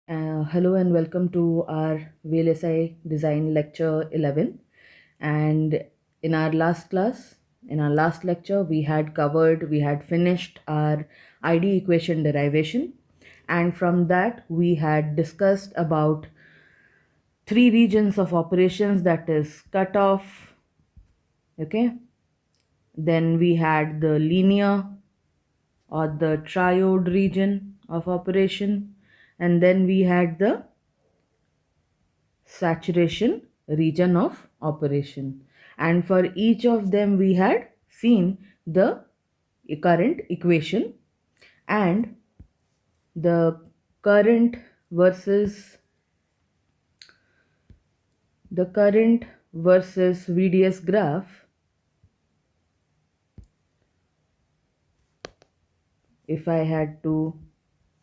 Hello and welcome to our VLSI design lecture 11. And in our last class, in our last lecture, we had finished our ID equation derivation. And from that, we had discussed about three regions of operations, that is cutoff, okay. Then we had the linear or the triode region of operation. And then we had the saturation region of operation, and for each of them we had seen the current equation and the current versus VDS graph. If I had to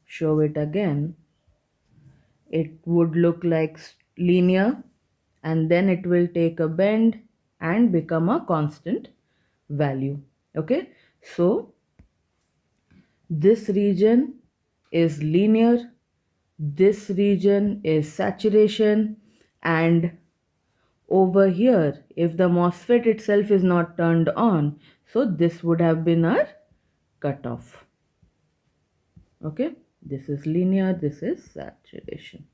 show it again, it would look like linear, and then it will take a bend and become a constant value. Okay, so this region is linear, this region is saturation, and over here, if the MOSFET itself is not turned on, so this would have been our cutoff. Okay, this is linear, this is saturation.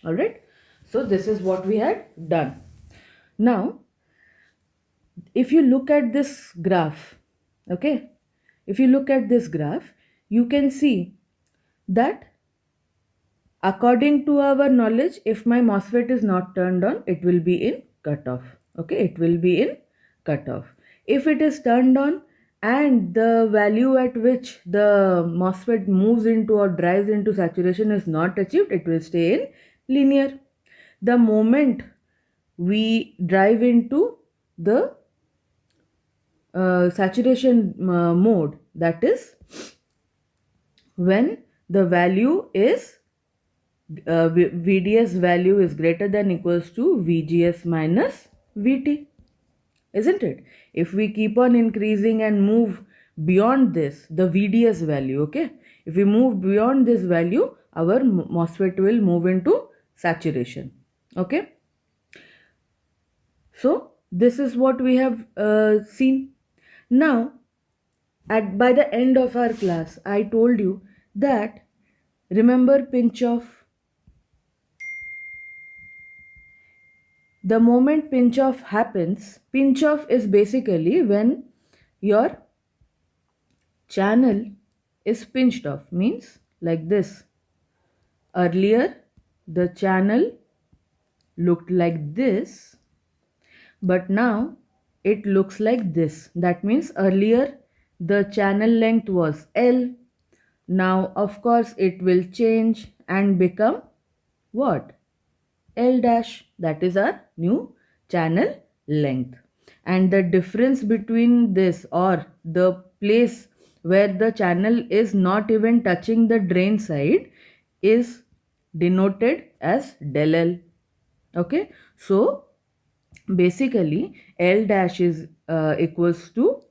Alright, so this is what we had done. Now, if you look at this graph, okay, if you look at this graph, you can see that according to our knowledge, if my MOSFET is not turned on, it will be in cutoff. Okay, it will be in cutoff. If it is turned on and the value at which the MOSFET moves into or drives into saturation is not achieved, it will stay in linear. The moment we drive into the saturation mode, that is when the value is VDS value is greater than equals to VGS minus VT, isn't it? If we keep on increasing and move beyond this, the VDS value, okay, if we move beyond this value, our MOSFET will move into saturation. Okay, so this is what we have seen. Now, by the end of our class, I told you that remember pinch off. The moment pinch off happens, pinch off is basically when your channel is pinched off, means like this. Earlier, the channel looked like this, but now it looks like this. That means earlier the channel length was L. Now, of course, it will change and become what? L dash. That is our new channel length. And the difference between this, or the place where the channel is not even touching the drain side, is denoted as del L. Okay, so basically L dash is equals to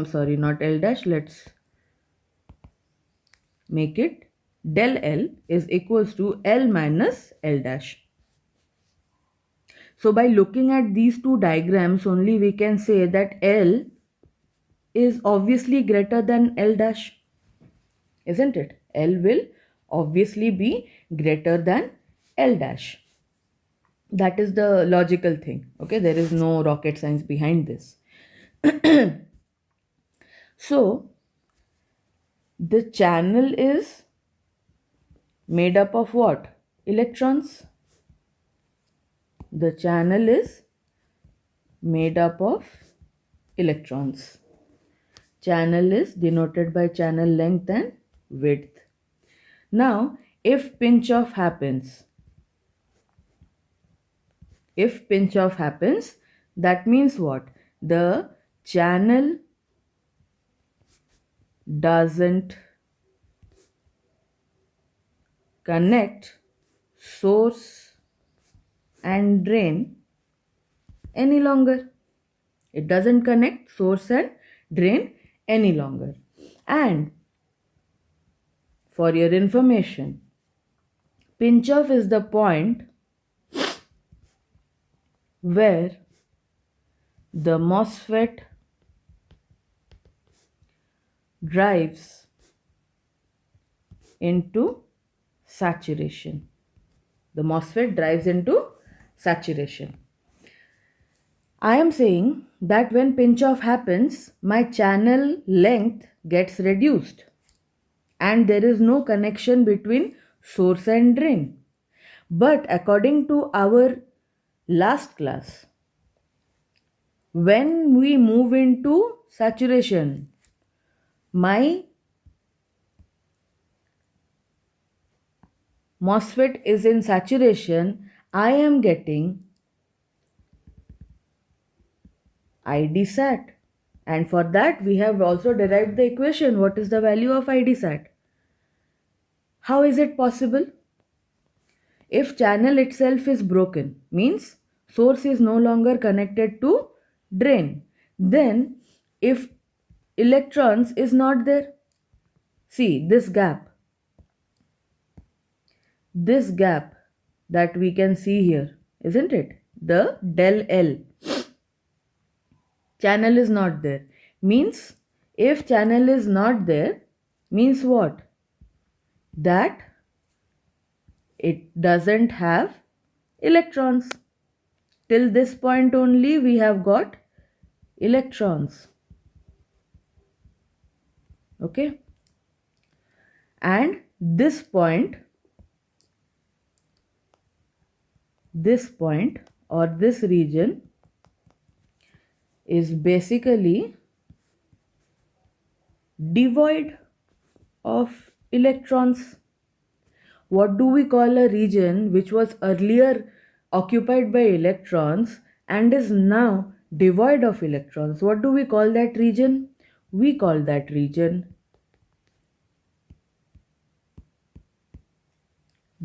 sorry, not L dash, let's make it del L is equals to L minus L dash. So by looking at these two diagrams only, we can say that L is obviously greater than L dash, isn't it? L will obviously be greater than L dash. That is the logical thing. Okay, there is no rocket science behind this. So the channel is made up of what? Electrons. The channel is made up of electrons. Channel is denoted by channel length and width. Now, if pinch off happens, that means what? The channel doesn't connect source and drain any longer. It doesn't connect source and drain any longer. And for your information, Pinch off is the point where the MOSFET drives into saturation. The MOSFET drives into saturation. I am saying that when pinch off happens, my channel length gets reduced and there is no connection between source and drain. But according to our last class, when we move into saturation, my MOSFET is in saturation, I am getting ID sat. And for that, we have also derived the equation. What is the value of ID sat? How is it possible? If channel itself is broken, means source is no longer connected to drain, then if electrons is not there, see this gap that we can see here, isn't it? The del L, channel is not there, means if channel is not there, means what? That it doesn't have electrons. Till this point only we have got electrons. Okay? And this point or this region is basically devoid of electrons. What do we call a region which was earlier occupied by electrons and is now devoid of electrons? What do we call that region? We call that region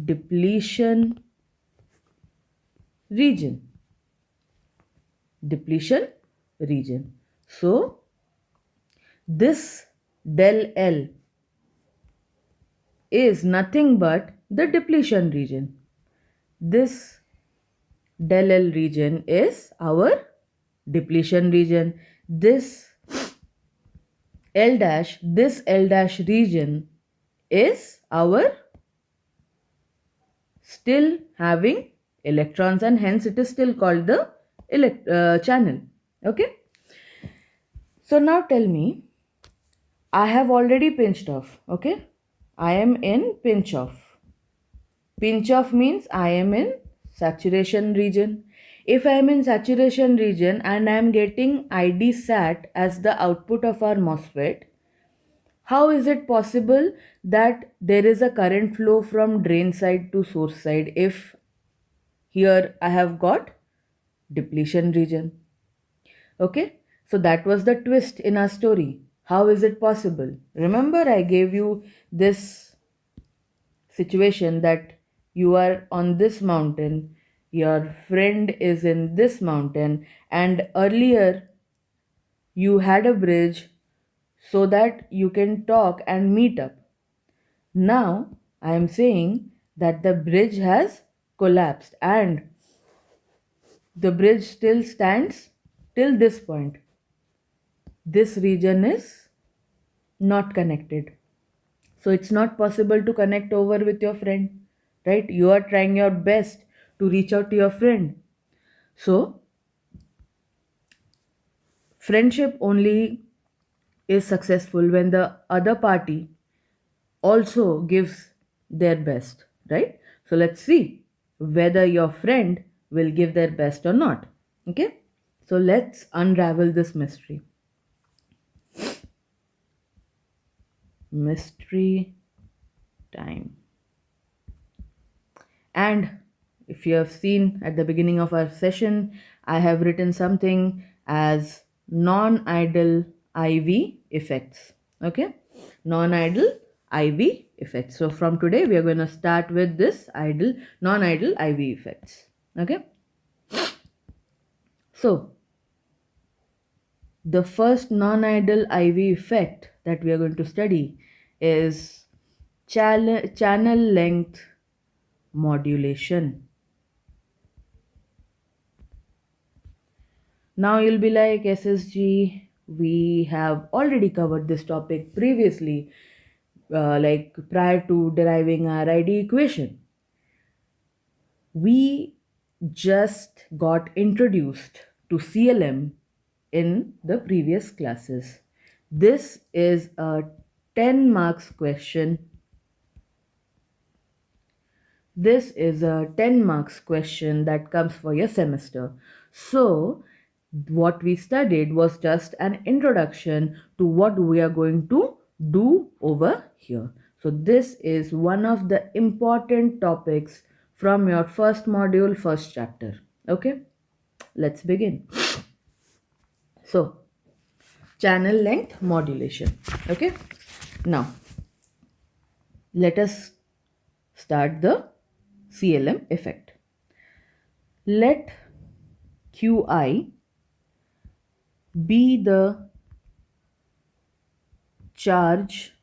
depletion region. Depletion region. So, this del L is nothing but the depletion region. This del L region is our depletion region. This L dash region is our still having electrons, and hence it is still called the channel. Okay. So now tell me, I have already pinched off. Okay. I am in pinch off. Pinch off means I am in saturation region. If I am in saturation region and I am getting ID sat as the output of our MOSFET, how is it possible that there is a current flow from drain side to source side if here I have got depletion region? Okay, so that was the twist in our story. How is it possible? Remember, I gave you this situation that you are on this mountain, your friend is in this mountain, and earlier you had a bridge so that you can talk and meet up. Now I am saying that the bridge has collapsed and the bridge still stands till this point. This region is not connected. So it's not possible to connect over with your friend, right? You are trying your best to reach out to your friend. So friendship only is successful when the other party also gives their best, right? So let's see whether your friend will give their best or not. Okay, so let's unravel this mystery. Mystery time. And if you have seen at the beginning of our session, I have written something as non-idle IV effects. Okay, non-idle IV effects. So from today we are going to start with this non-idle IV effects. Okay, so the first non-idle IV effect that we are going to study is channel length modulation. Now you'll be like, SSG, we have already covered this topic previously, like prior to deriving our ID equation. We just got introduced to CLM in the previous classes. This is a 10 marks question. This is a 10 marks question that comes for your semester. So, what we studied was just an introduction to what we are going to do over here. So, this is one of the important topics from your first module, first chapter. Okay, let's begin. So, channel length modulation. Okay, now let us start the CLM effect. Let Qi be the charge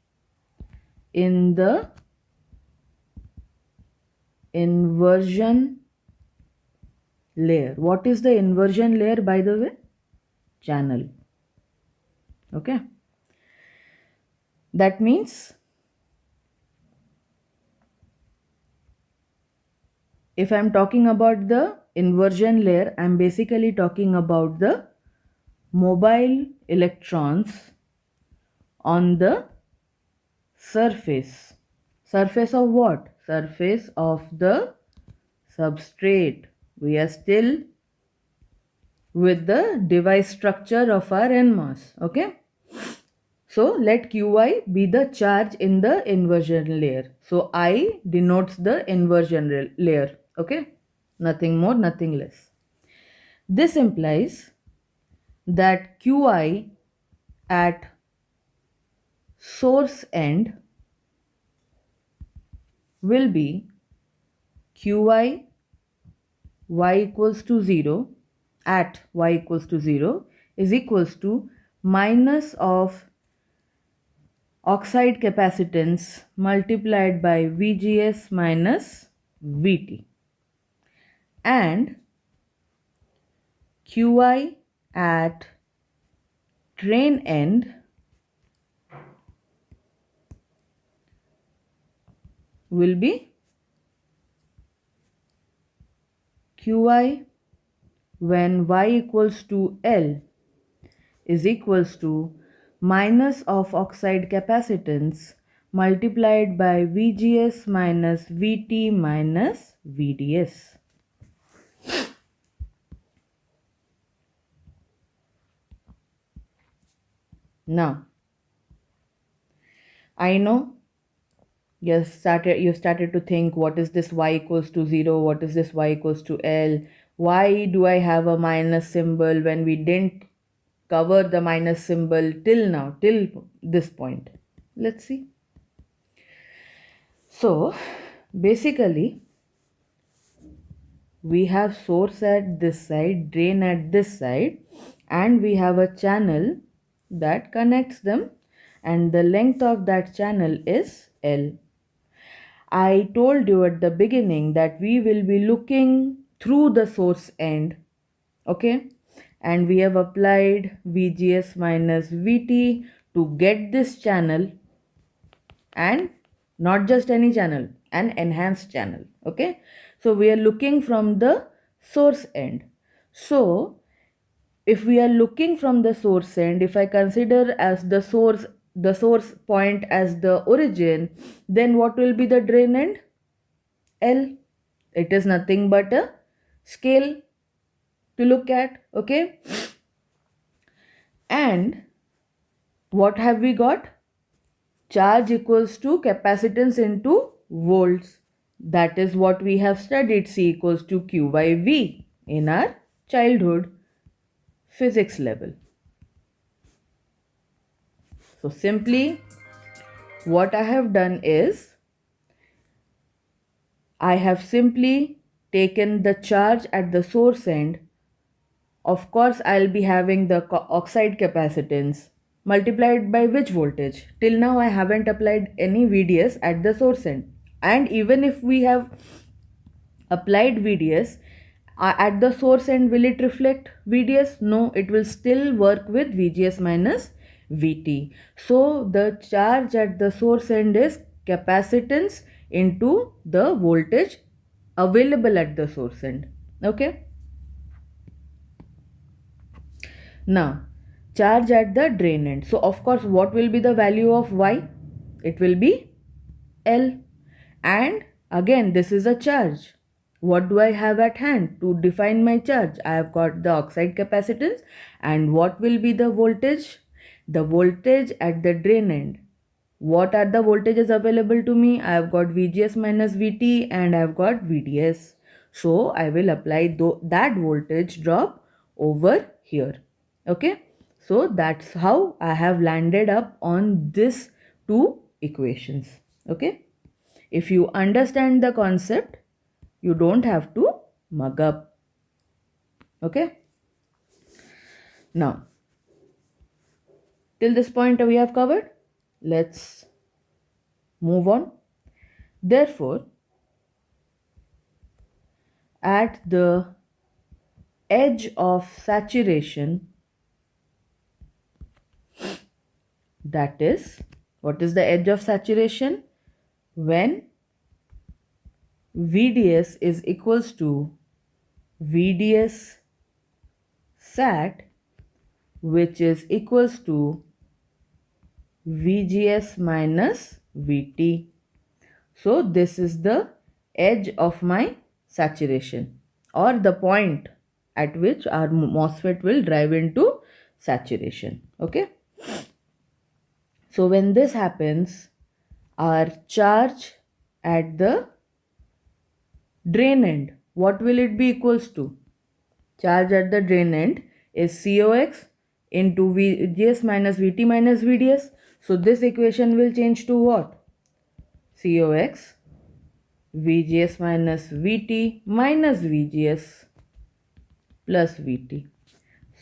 in the inversion layer. What is the inversion layer, by the way? Channel. Okay. That means if I'm talking about the inversion layer, I'm basically talking about the mobile electrons on the surface. Surface of what? Surface of the substrate. We are still with the device structure of our NMOS. Okay. So let Qi be the charge in the inversion layer. So I denotes the inversion layer. Okay. Nothing more, nothing less. This implies that Qi at source end will be Qi y equals to 0 at y equals to 0 is equals to minus of oxide capacitance multiplied by VGS minus VT, and Qi at drain end will be Qi when y equals to L is equals to minus of oxide capacitance multiplied by VGS minus VT minus VDS. Now, I know you started to think, what is this y equals to 0? What is this y equals to L? Why do I have a minus symbol when we didn't cover the minus symbol till now, till this point? Let's see. So, basically, we have source at this side, drain at this side, and we have a channel that connects them, and the length of that channel is L. I told you at the beginning that we will be looking through the source end, okay, and we have applied VGS minus VT to get this channel, and not just any channel, an enhanced channel. Okay, so we are looking from the source end. So if we are looking from the source end, if I consider as the source point as the origin, then what will be the drain end? L. It is nothing but a scale to look at. Okay, and what have we got? Charge equals to capacitance into volts. That is what we have studied, C equals to Q by V in our childhood physics level. So simply what I have done is I have simply taken the charge at the source end. Of course, I'll be having the oxide capacitance multiplied by which voltage? Till now I haven't applied any VDS at the source end. And even if we have applied VDS at the source end, will it reflect VDS? No, it will still work with VGS minus VT. So the charge at the source end is capacitance into the voltage available at the source end. Okay. Now, charge at the drain end. So of course, what will be the value of Y? It will be L. And again, this is a charge. What do I have at hand to define my charge? I have got the oxide capacitance. And what will be the voltage? The voltage at the drain end. What are the voltages available to me? I have got VGS minus VT and I have got VDS. So I will apply that voltage drop over here. Okay. So that's how I have landed up on this two equations. Okay. If you understand the concept, you don't have to mug up. Okay. Now, till this point we have covered. Let's move on. Therefore, at the edge of saturation, that is, what is the edge of saturation? When VDS is equals to VDS sat, which is equals to VGS minus VT. So this is the edge of my saturation, or the point at which our MOSFET will drive into saturation. Okay. So when this happens, our charge at the drain end, what will it be equals to? Charge at the drain end is COX into VGS minus VT minus VDS. So this equation will change to what? COX VGS minus VT minus VGS plus VT.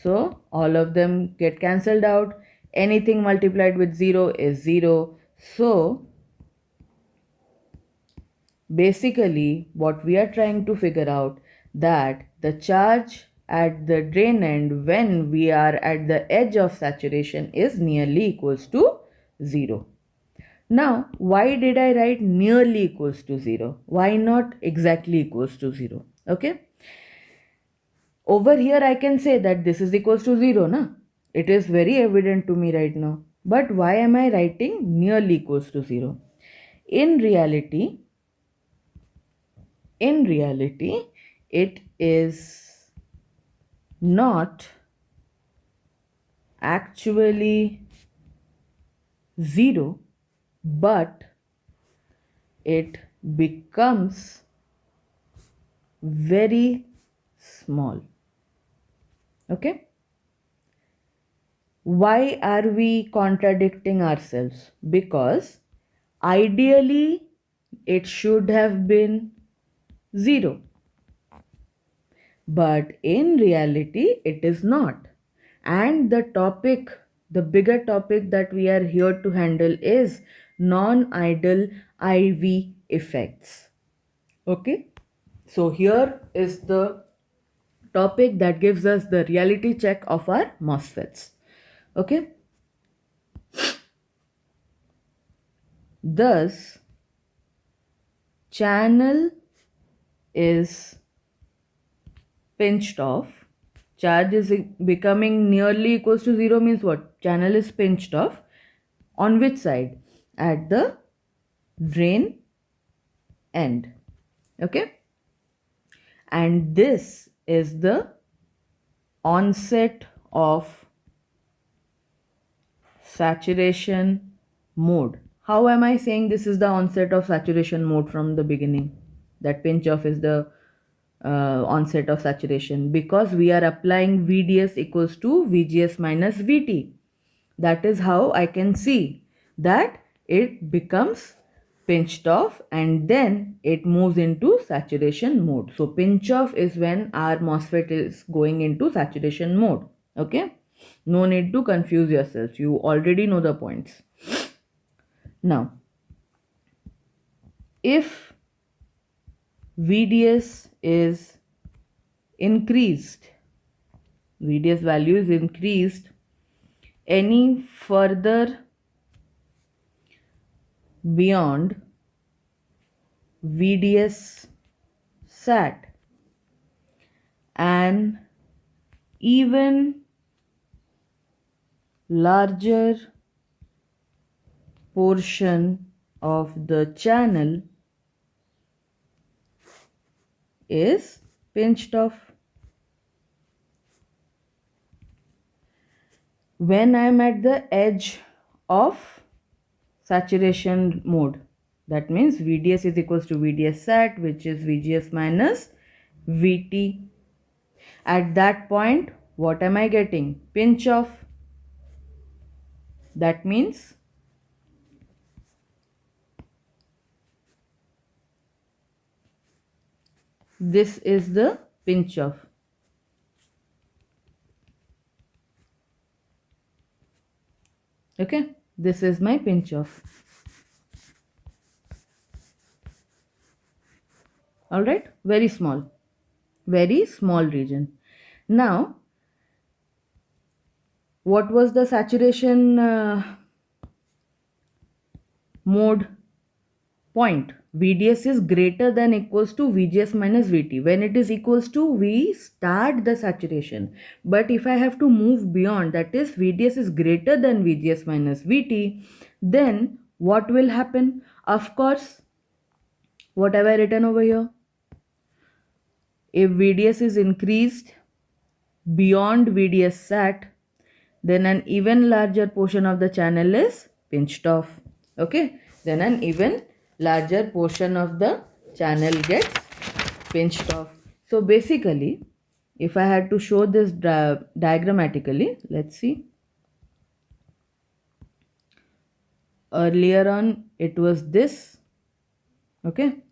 So all of them get cancelled out. Anything multiplied with 0 is 0. So basically what we are trying to figure out, that the charge at the drain end when we are at the edge of saturation is nearly equals to 0. Now, why did I write nearly equals to 0? Why not exactly equals to 0? Okay. Over here I can say that this is equals to 0, na? It is very evident to me right now. But why am I writing nearly equals to 0? In reality, it is not actually 0, but it becomes very small. Okay. Why are we contradicting ourselves? Because ideally it should have been 0, but in reality it is not. And the bigger topic that we are here to handle is non-ideal IV effects. Okay, so here is the topic that gives us the reality check of our MOSFETs. Okay, thus channel is pinched off. Charge is becoming nearly equals to 0 means what? Channel is pinched off. On which side? At the drain end. Okay. And this is the onset of saturation mode. How am I saying this is the onset of saturation mode from the beginning? That pinch off is the onset of saturation, because we are applying VDS equals to VGS minus VT. That is how I can see that it becomes pinched off and then it moves into saturation mode. So pinch off is when our MOSFET is going into saturation mode. Okay, no need to confuse yourselves, you already know the points. Now, if VDS is increased, VDS value is increased any further beyond VDS sat, an even larger portion of the channel is pinched off. When I am at the edge of saturation mode, that means VDS is equals to VDS sat, which is VGS minus VT. At that point, what am I getting? Pinch off. That means this is the pinch off. Okay, this is my pinch off. Alright, very small region. Now, what was the saturation mode point? VDS is greater than equals to VGS minus VT. When it is equals to, we start the saturation. But if I have to move beyond, that is VDS is greater than VGS minus VT, then what will happen? Of course, what have I written over here? If VDS is increased beyond VDS sat, then an even larger portion of the channel is pinched off. Okay, then an even larger portion of the channel gets pinched off. So basically, if I had to show this diagrammatically, let's see. Earlier on, it was this. Okay,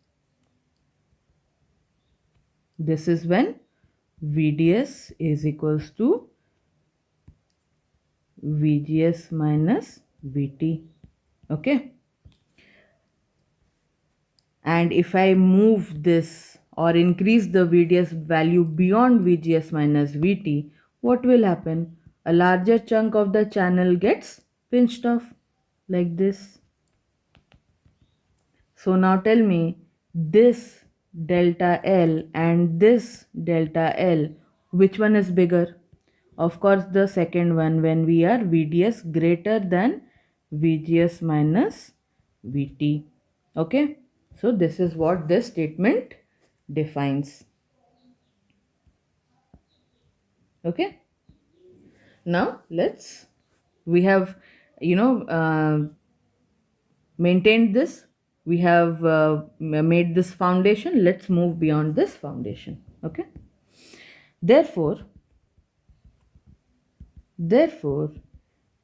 this is when VDS is equals to VGS minus VT. Okay, and if I move this or increase the VDS value beyond VGS minus VT, what will happen? A larger chunk of the channel gets pinched off like this. So now tell me, this delta L and this delta L, which one is bigger? Of course, the second one, when we are VDS greater than VGS minus VT. Okay, so this is what this statement defines. Okay, now we have maintained this, we have made this foundation. Let's move beyond this foundation. Okay, therefore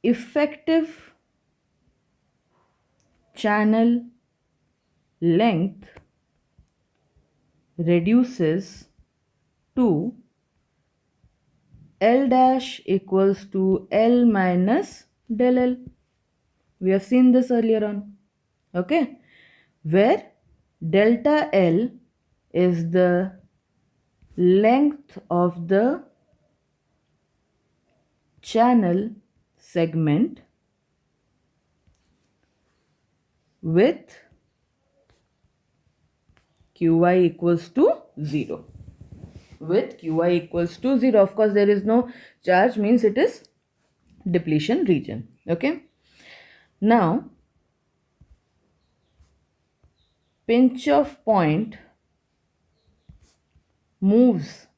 effective channel length reduces to L dash equals to L minus del L. We have seen this earlier on. Okay, where delta L is the length of the channel segment with Qi equals to 0. With Qi equals to 0, of course there is no charge, means it is depletion region. Okay, now pinch off point moves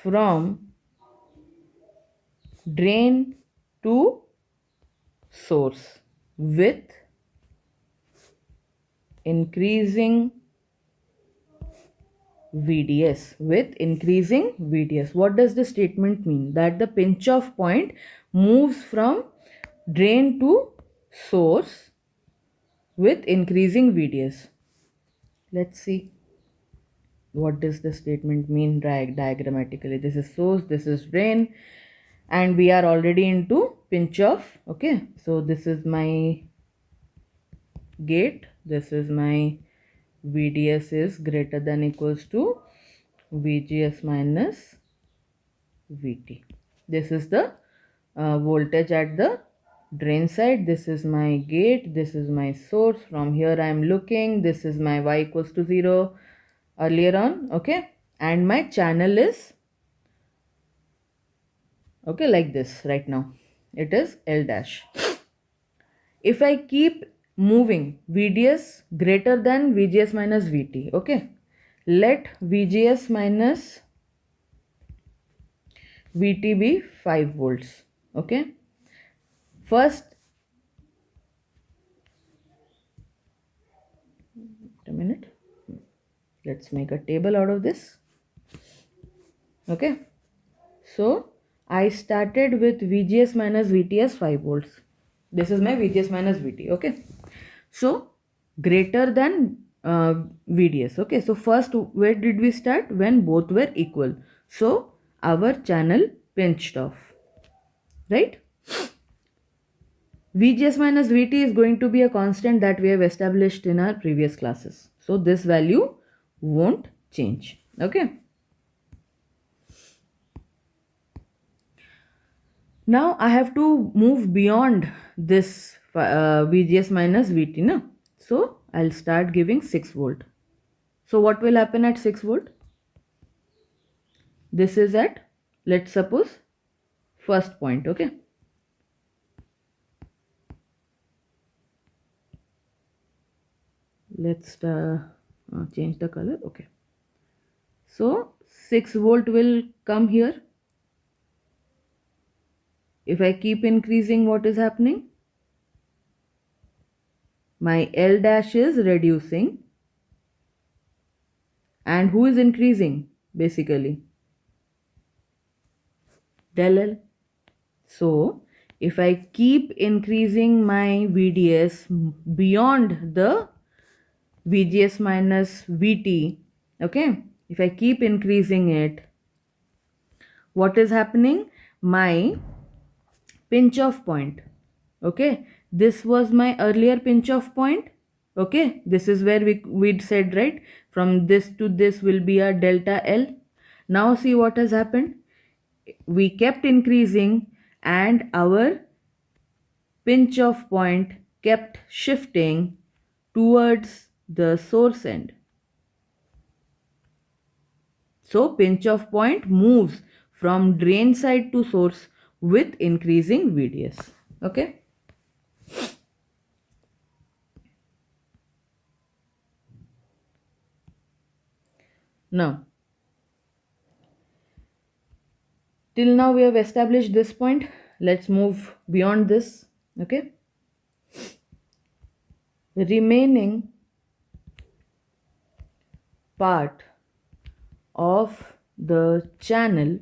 from drain to source with increasing VDS. With increasing VDS. What does the statement mean? That the pinch off point moves from drain to source with increasing VDS. Let's see. What does the statement mean diagrammatically? This is source, this is drain, and we are already into pinch off. Okay, so this is my gate, this is my VDS is greater than equals to VGS minus VT. This is the voltage at the drain side. This is my gate, this is my source. From here I am looking, this is my y equals to 0 earlier on, okay, and my channel is okay like this. Right now it is L dash. If I keep moving, VDS greater than VGS minus VT, okay, let VGS minus VT be 5 volts, okay. First, a minute, let's make a table out of this, okay. So I started with VGS minus VT as 5 volts. This is my VGS minus VT, okay. So greater than VDS, okay. So first, where did we start? When both were equal. So our channel pinched off, right? VGS minus VT is going to be a constant that we have established in our previous classes. So this value won't change, okay. Now I have to move beyond this VGS minus VT, no? So I'll start giving 6 volt. So what will happen at 6 volt? This is at, let's suppose, first point, okay. Let's change the color, okay. So 6 volt will come here. If I keep increasing, what is happening? My L dash is reducing. And who is increasing basically? Del L. So if I keep increasing my VDS beyond the VGS minus VT, okay, if I keep increasing it, what is happening? My pinch off point, okay, this was my earlier pinch off point, okay, this is where we'd said, right, from this to this will be a delta L. Now see what has happened. We kept increasing and our pinch off point kept shifting towards the source end. So pinch off point moves from drain side to source with increasing VDS, okay. Now, till now we have established this point. Let's move beyond this, okay. The remaining part of the channel,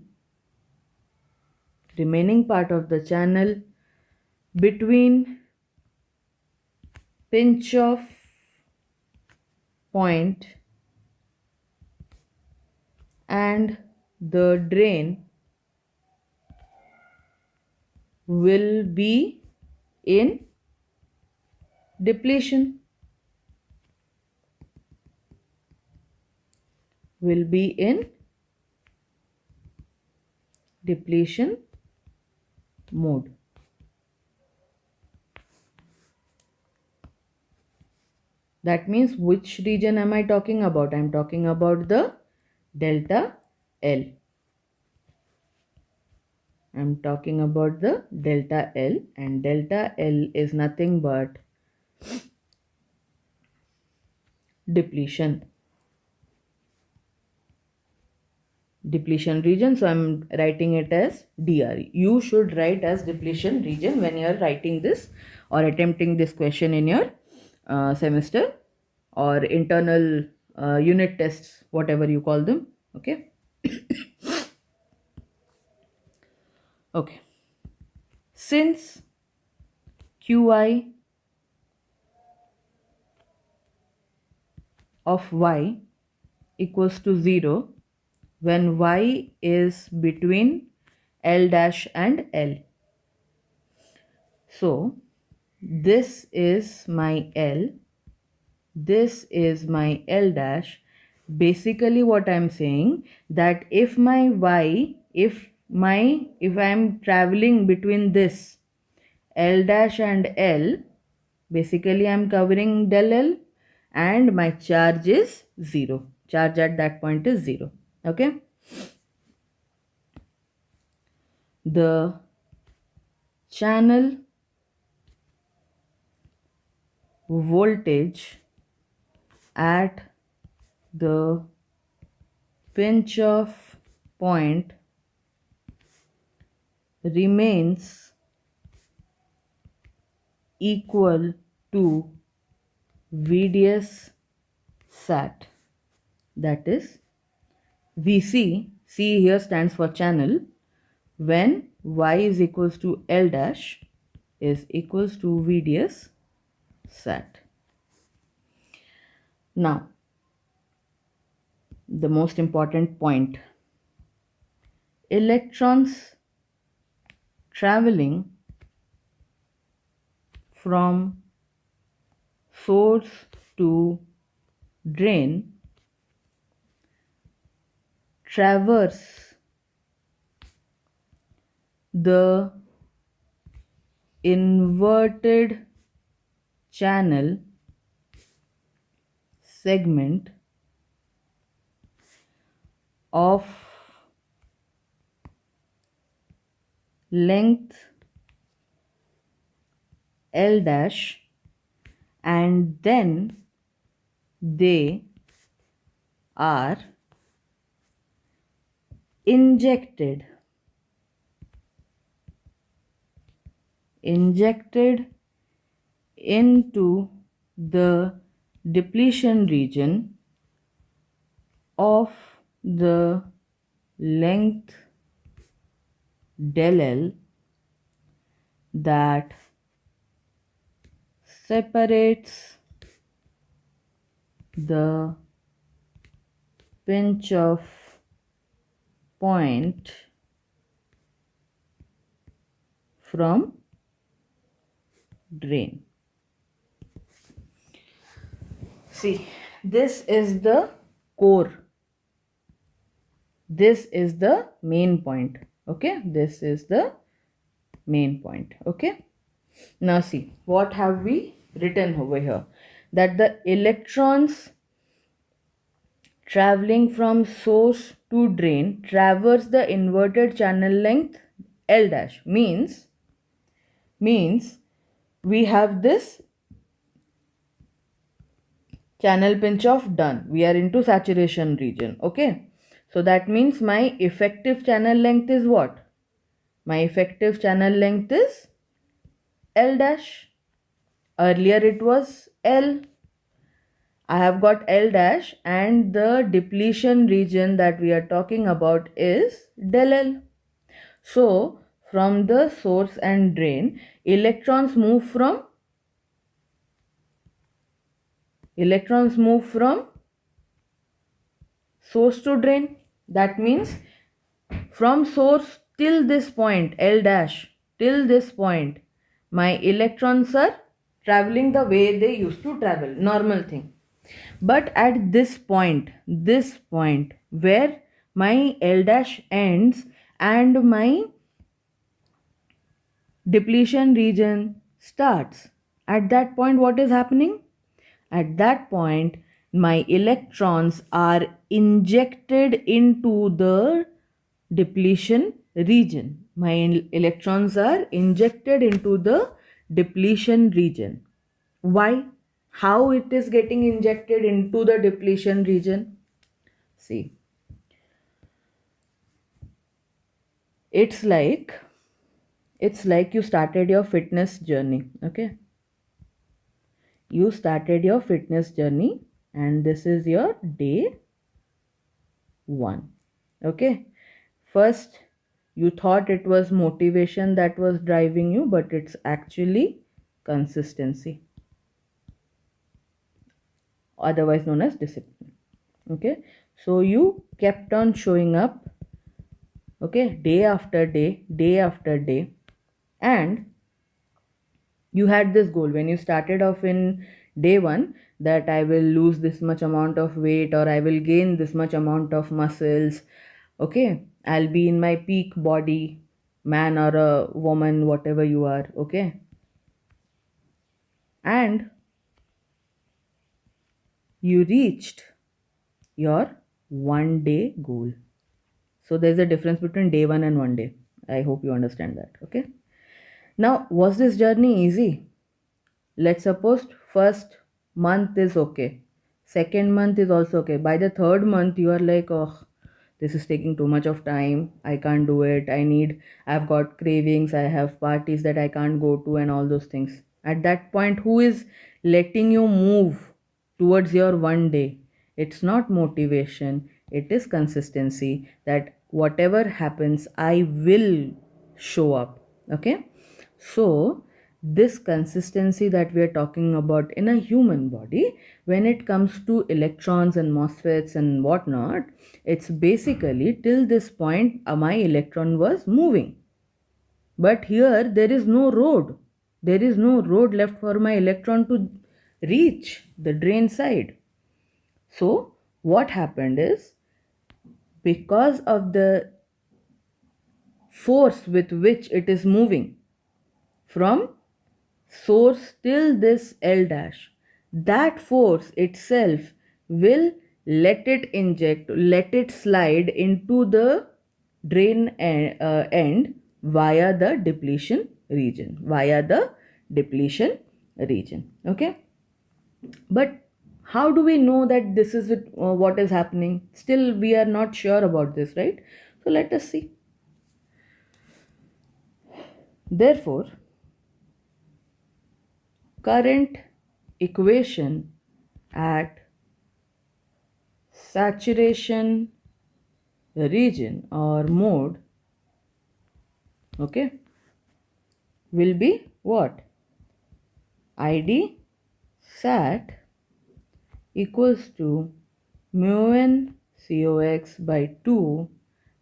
between pinch off point and the drain will be in depletion, mode. That means which region am I talking about? I am talking about the delta L. I'm talking about the delta L, and delta L is nothing but depletion region. So I'm writing it as DRE. You should write as depletion region when you are writing this or attempting this question in your semester or internal unit tests, whatever you call them, okay. Okay, since Qi of y equals to 0 when y is between L dash and L. So this is my L this is my L dash. Basically what I'm saying, that if my y, if I'm traveling between this L dash and L, basically I'm covering del L, and my charge is 0. Charge at that point is 0. Okay. The channel voltage at the pinch off point remains equal to VDS sat. That is, VC, C here stands for channel, when Y is equals to L dash is equals to VDS sat. Now, the most important point. Electrons traveling from source to drain traverse the inverted channel segment of length L dash, and then they are injected into the depletion region of the length del L that separates the pinch off point from drain. See, this is the core. This is the main point. Okay, this is the main point. Okay, now see, what have we written over here? That the electrons traveling from source to drain traverse the inverted channel length L dash. Means we have this channel pinch off done. We are into saturation region. Okay, so that means my effective channel length is what? My effective channel length is L dash. Earlier it was L. I have got L dash, and the depletion region that we are talking about is del L. So from the source and drain, electrons move from source to drain. That means from source till this point, L dash, till this point, my electrons are traveling the way they used to travel, normal thing. But at this point where my L dash ends and my depletion region starts, at that point what is happening? At that point, my electrons are injected into the depletion region. My electrons are injected into the depletion region. Why? How it is getting injected into the depletion region? See, it's like you started your fitness journey. Okay, you started your fitness journey, and this is your day 1. Okay, first you thought it was motivation that was driving you, but it's actually consistency, otherwise known as discipline. Okay, so you kept on showing up, okay, day after day, and You had this goal when you started off in day one, that I will lose this much amount of weight or I will gain this much amount of muscles. Okay, I'll be in my peak body, man or a woman, whatever you are. Okay, and you reached your 1 day goal. So there's a difference between day one and 1 day. I hope you understand that. Okay, now was this journey easy? Let's suppose first month is okay, second month is also okay. By the third month you are like, oh, this is taking too much of time, I can't do it, I've got cravings, I have parties that I can't go to and all those things. At that point, who is letting you move towards your 1 day? It's not motivation, it is consistency, that whatever happens I will show up. Okay, so this consistency that we are talking about in a human body, when it comes to electrons and MOSFETs and whatnot, it's basically till this point my electron was moving. But here there is no road. There is no road left for my electron to reach the drain side. So what happened is, because of the force with which it is moving from source till this L dash, that force itself will let it inject, let it slide into the drain end via the depletion region, Okay, but how do we know that this is what is happening? Still we are not sure about this, right? So let us see. Therefore, current equation at saturation region or mode, okay, will be what? ID sat equals to mu n cox by 2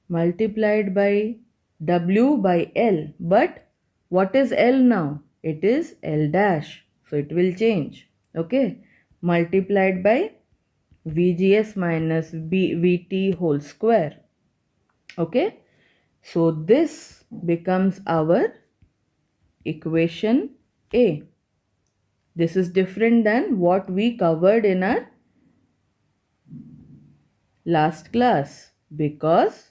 multiplied by W by L. But what is L now? It is L dash. So it will change. Okay. Multiplied by VGS minus VT whole square. Okay. So this becomes our equation A. This is different than what we covered in our last class, because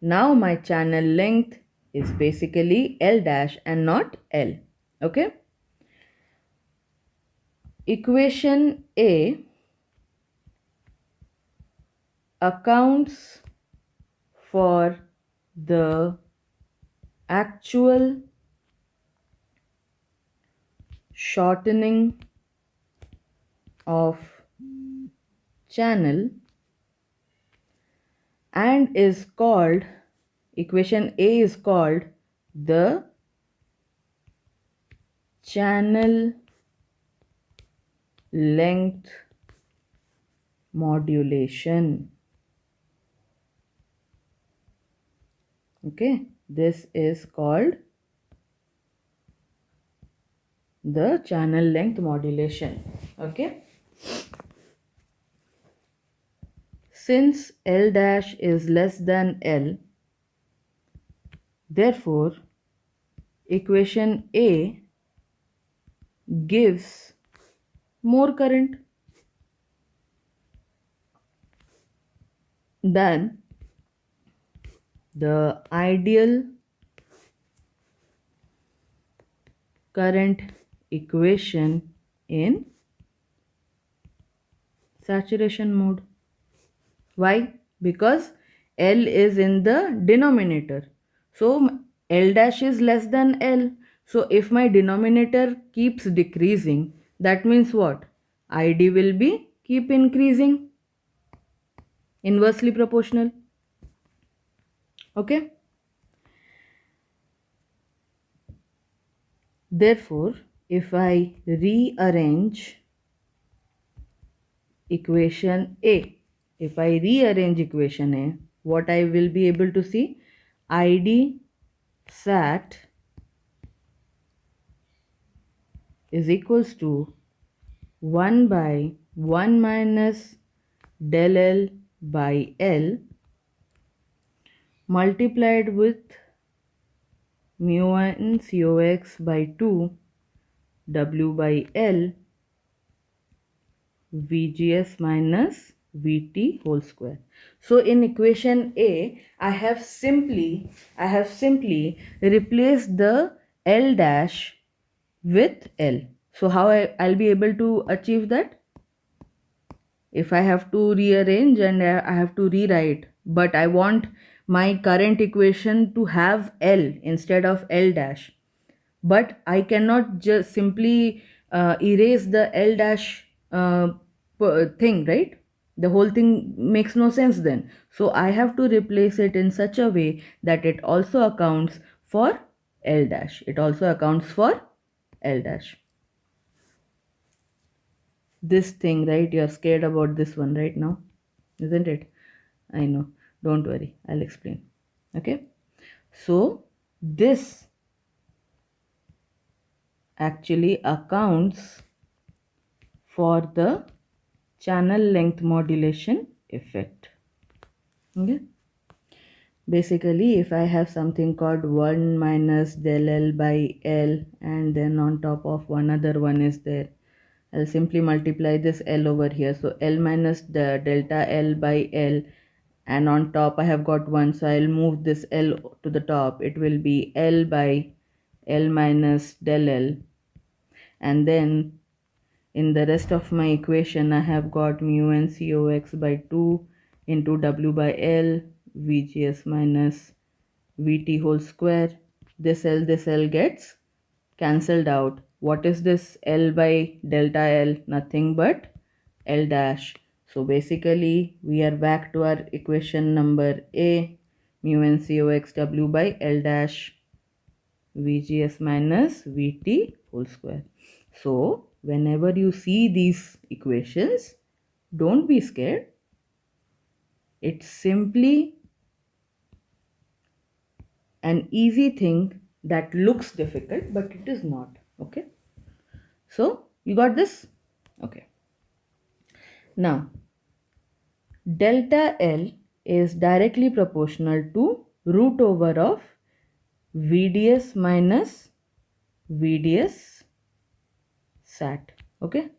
now my channel length is basically L dash and not L. Okay. Equation A accounts for the actual shortening of channel and is called, equation A is called the channel length modulation. Okay, this is called the channel length modulation. Okay, since L dash is less than L, therefore equation A gives more current than the ideal current equation in saturation mode. Why? Because L is in the denominator. So L dash is less than L. So if my denominator keeps decreasing, that means what? ID will be keep increasing, inversely proportional. Okay. Therefore, if I rearrange equation A, what I will be able to see? ID sat is equals to 1 by 1 minus del L by L multiplied with mu n cox by 2 W by L VGS minus VT whole square. So in equation A, I have simply replaced the L dash with L. So how I'll be able to achieve that? If I have to rearrange and I have to rewrite, but I want my current equation to have L instead of L dash, but I cannot just simply erase the L dash thing, right? The whole thing makes no sense then. So I have to replace it in such a way that it also accounts for L dash. It also accounts for L dash. This thing, right? You're scared about this one right now, isn't it? I know. Don't worry. I'll explain. Okay. So this actually accounts for the channel length modulation effect. Okay. Basically, if I have something called 1 minus del L by L and then on top of one other one is there, I'll simply multiply this L over here. So L minus the delta L by L, and on top I have got 1, so I'll move this L to the top. It will be L by L minus del L, and then in the rest of my equation, I have got mu n cox by 2 into W by L VGS minus VT whole square. This L gets cancelled out. What is this L by delta L? Nothing but L dash. So basically, we are back to our equation number A, mu n cox W by L dash VGS minus VT whole square. So whenever you see these equations, don't be scared. It's simply an easy thing that looks difficult, but it is not. Okay. So you got this? Okay. Now, delta L is directly proportional to root over of VDS minus VDS sat. Okay.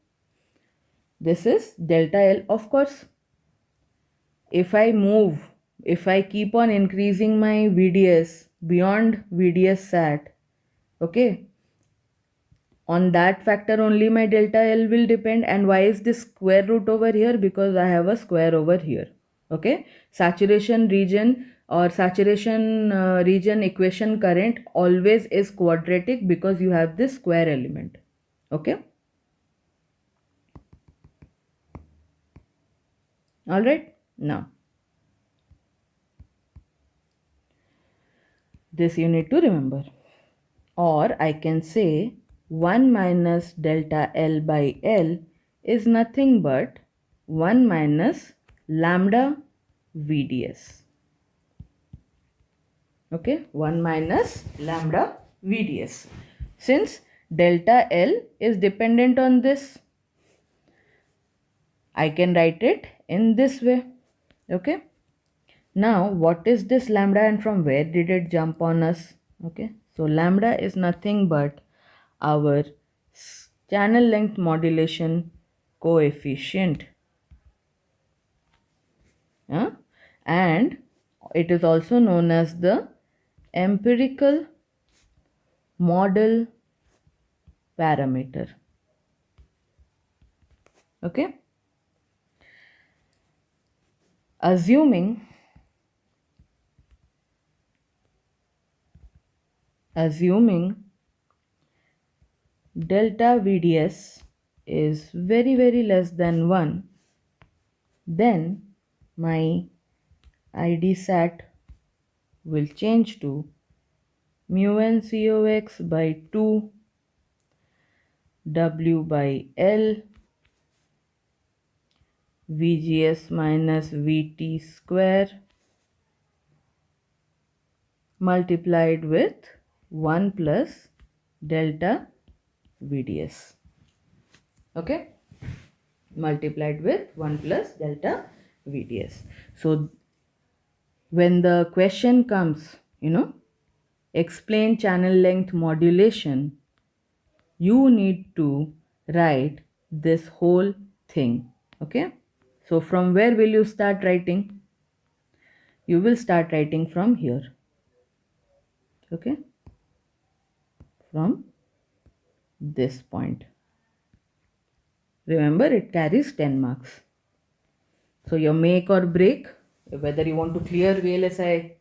This is delta L. Of course, if I keep on increasing my VDS beyond VDS sat, okay, on that factor only my delta L will depend. And why is this square root over here? Because I have a square over here. Okay, saturation region or saturation region equation current always is quadratic because you have this square element. Okay, all right. Now this you need to remember. Or I can say 1 minus delta L by L is nothing but 1 minus lambda VDS. Okay, 1 minus lambda VDS. Since delta L is dependent on this, I can write it in this way. Okay. Now, what is this lambda and from where did it jump on us? Okay, so lambda is nothing but our channel length modulation coefficient. And it is also known as the empirical model parameter. Okay, assuming delta VDS is very less than 1, then my ID sat will change to mu n cox by 2 W by L VGS minus VT square multiplied with 1 plus delta VDS. Okay, multiplied with 1 plus delta VDS. So when the question comes, explain channel length modulation, you need to write this whole thing. Okay, so from where will you start writing? You will start writing from here. Okay, from this point. Remember, it carries 10 marks. So your make or break, whether you want to clear VLSI,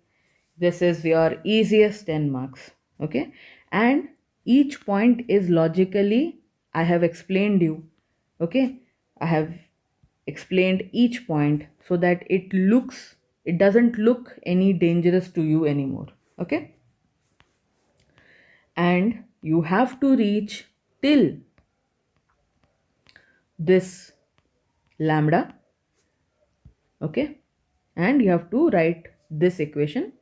this is your easiest 10 marks. Okay, and each point is logically, I have explained you. Okay, I have explained each point so that it doesn't look any dangerous to you anymore. Okay, and you have to reach till this lambda. Okay, and you have to write this equation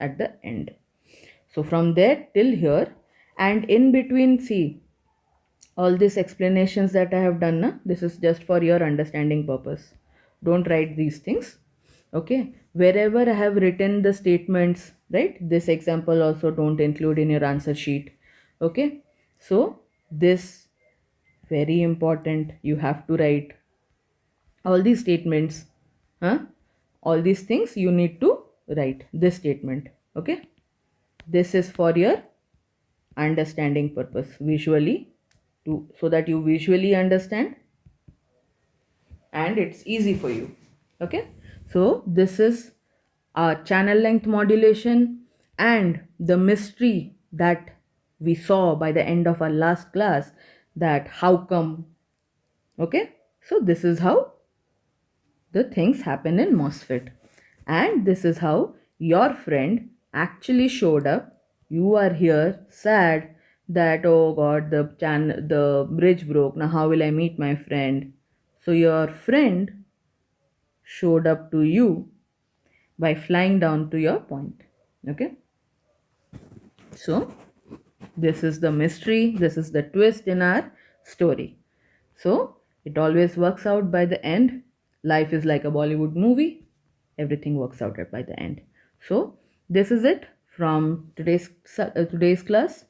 at the end. So from there till here, and in between, see, all these explanations that I have done, this is just for your understanding purpose. Don't write these things. Okay, wherever I have written the statements, right, this example also don't include in your answer sheet. Okay, so this very important, you have to write all these statements, all these things you need to write this statement. Okay, this is for your understanding purpose, visually, so that you visually understand and it's easy for you. Okay, so this is our channel length modulation and the mystery that we saw by the end of our last class, that how come. Okay, so this is how the things happen in MOSFET, and this is how your friend actually showed up. You are here sad that, oh god, the bridge broke, now how will I meet my friend? So your friend showed up to you by flying down to your point. Okay, so this is the mystery, this is the twist in our story. So it always works out by the end. Life is like a Bollywood movie, everything works out by the end. So this is it from today's class.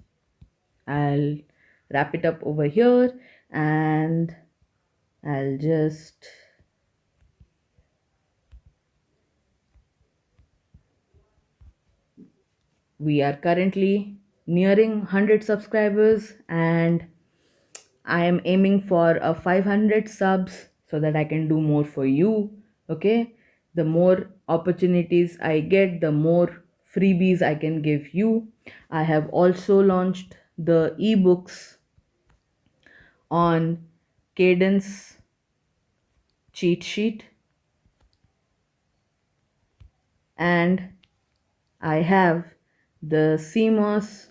I'll wrap it up over here, and I'll just we are currently nearing 100 subscribers, and I am aiming for a 500 subs so that I can do more for you. Okay, the more opportunities I get, the more freebies I can give you. I have also launched the ebooks on cadence cheat sheet, and I have the CMOS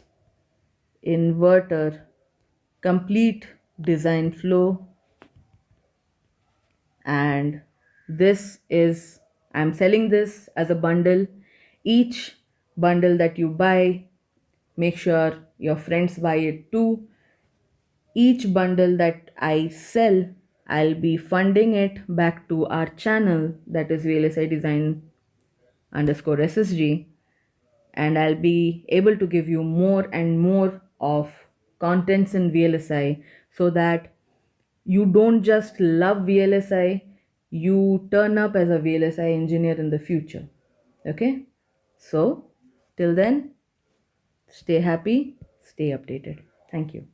inverter complete design flow, and this is, I'm selling this as a bundle. Each bundle that you buy, make sure your friends buy it too. Each bundle that I sell, I'll be funding it back to our channel, that is VLSI design underscore SSG, and I'll be able to give you more and more of contents in VLSI, so that you don't just love VLSI, you turn up as a VLSI engineer in the future. Okay, so till then, stay happy, stay updated. Thank you.